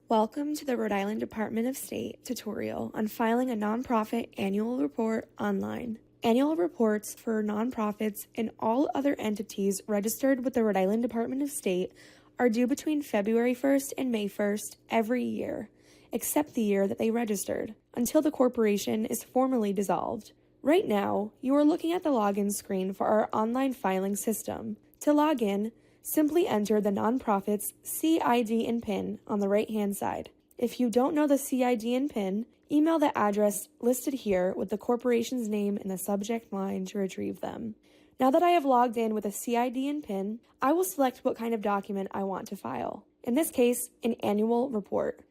Welcome to the Rhode Island Department of State tutorial on filing a nonprofit annual report online. Annual reports for nonprofits and all other entities registered with the Rhode Island Department of State are due between February 1st and May 1st every year, except the year that they registered, until the corporation is formally dissolved. Right now, you are looking at the login screen for our online filing system. To log in, simply enter the nonprofit's CID and PIN on the right-hand side. If you don't know the CID and PIN, email the address listed here with the corporation's name in the subject line to retrieve them. Now that I have logged in with a CID and PIN, I will select what kind of document I want to file. In this case, an annual report.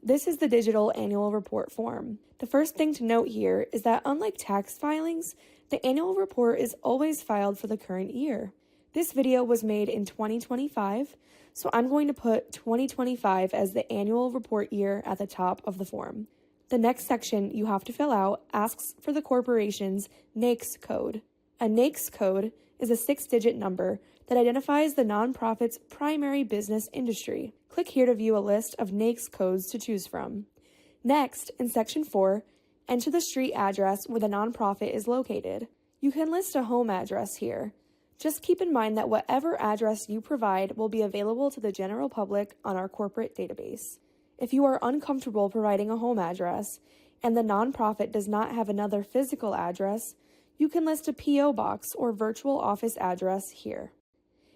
This is the digital annual report form. The first thing to note here is that unlike tax filings, the annual report is always filed for the current year. This video was made in 2025, so I'm going to put 2025 as the annual report year at the top of the form. The next section you have to fill out asks for the corporation's NAICS code. A NAICS code is a 6-digit number that identifies the nonprofit's primary business industry. Click here to view a list of NAICS codes to choose from. Next, in Section 4, enter the street address where the nonprofit is located. You can list a home address here. Just keep in mind that whatever address you provide will be available to the general public on our corporate database. If you are uncomfortable providing a home address and the nonprofit does not have another physical address, you can list a P.O. box or virtual office address here.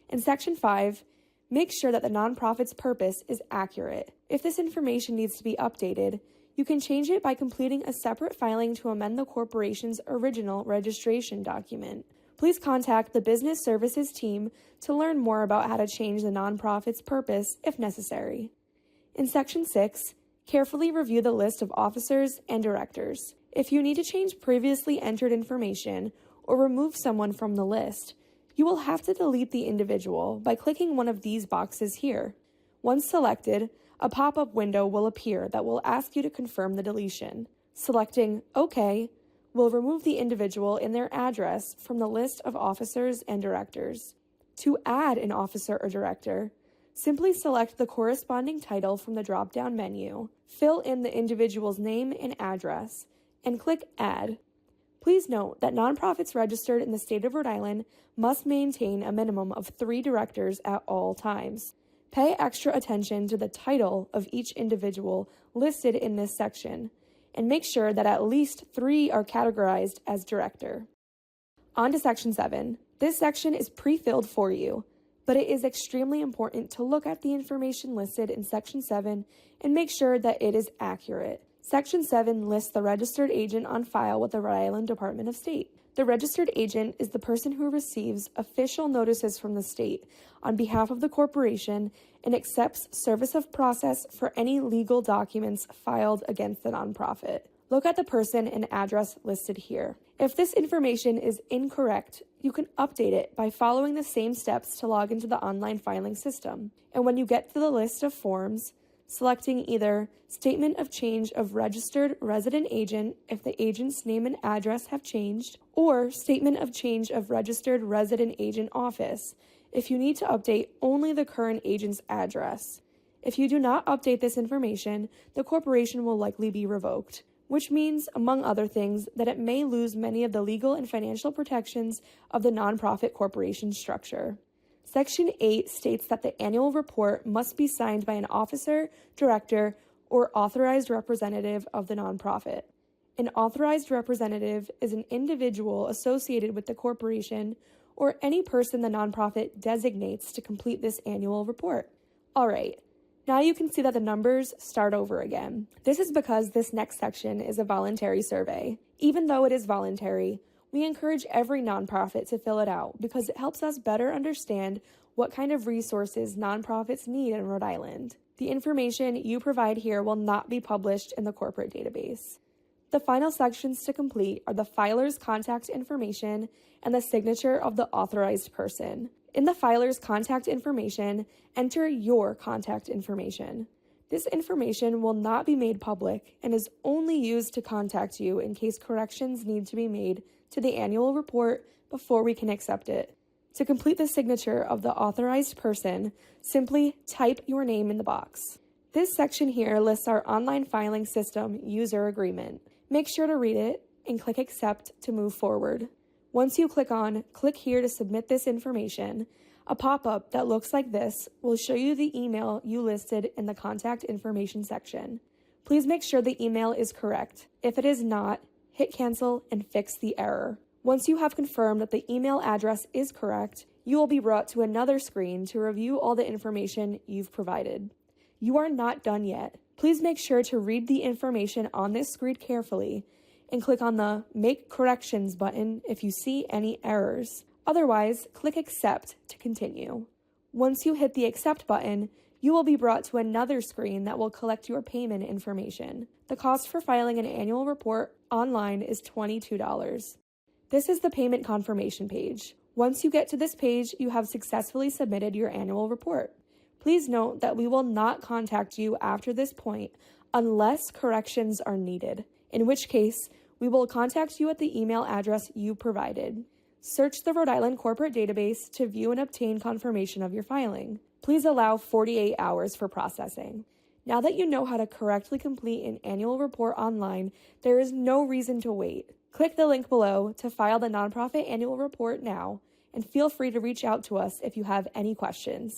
In Section 5, make sure that the nonprofit's purpose is accurate. If this information needs to be updated, you can change it by completing a separate filing to amend the corporation's original registration document. Please contact the Business Services team to learn more about how to change the nonprofit's purpose if necessary. In Section 6, carefully review the list of officers and directors. If you need to change previously entered information or remove someone from the list, you will have to delete the individual by clicking one of these boxes here. Once selected, a pop-up window will appear that will ask you to confirm the deletion. Selecting OK will remove the individual and their address from the list of officers and directors. To add an officer or director, simply select the corresponding title from the drop-down menu, fill in the individual's name and address, and click Add. Please note that nonprofits registered in the state of Rhode Island must maintain a minimum of 3 directors at all times. Pay extra attention to the title of each individual listed in this section, and make sure that at least 3 are categorized as director. On to Section 7. This section is pre-filled for you, but it is extremely important to look at the information listed in Section 7 and make sure that it is accurate. Section 7 lists the registered agent on file with the Rhode Island Department of State. The registered agent is the person who receives official notices from the state on behalf of the corporation and accepts service of process for any legal documents filed against the nonprofit. Look at the person and address listed here. If this information is incorrect, you can update it by following the same steps to log into the online filing system. And when you get to the list of forms, selecting either Statement of Change of Registered Resident Agent if the agent's name and address have changed, or Statement of Change of Registered Resident Agent Office if you need to update only the current agent's address. If you do not update this information, the corporation will likely be revoked, which means, among other things, that it may lose many of the legal and financial protections of the nonprofit corporation structure. Section 8 states that the annual report must be signed by an officer, director, or authorized representative of the nonprofit. An authorized representative is an individual associated with the corporation or any person the nonprofit designates to complete this annual report. All right, now you can see that the numbers start over again. This is because this next section is a voluntary survey. Even though it is voluntary, we encourage every nonprofit to fill it out because it helps us better understand what kind of resources nonprofits need in Rhode Island. The information you provide here will not be published in the corporate database. The final sections to complete are the filer's contact information and the signature of the authorized person. In the filer's contact information, enter your contact information. This information will not be made public and is only used to contact you in case corrections need to be made to the annual report before we can accept it. To complete the signature of the authorized person, simply type your name in the box. This section here lists our online filing system user agreement. Make sure to read it and click Accept to move forward. Once you click here to submit this information, a pop-up that looks like this will show you the email you listed in the contact information section. Please make sure the email is correct. If it is not, hit cancel and fix the error. Once you have confirmed that the email address is correct, you will be brought to another screen to review all the information you've provided. You are not done yet. Please make sure to read the information on this screen carefully and click on the Make Corrections button if you see any errors. Otherwise, click Accept to continue. Once you hit the Accept button, you will be brought to another screen that will collect your payment information. The cost for filing an annual report online is $22. This is the payment confirmation page. Once you get to this page, you have successfully submitted your annual report. Please note that we will not contact you after this point unless corrections are needed, in which case, we will contact you at the email address you provided. Search the Rhode Island corporate database to view and obtain confirmation of your filing. Please allow 48 hours for processing. Now that you know how to correctly complete an annual report online, there is no reason to wait. Click the link below to file the nonprofit annual report now, and feel free to reach out to us if you have any questions.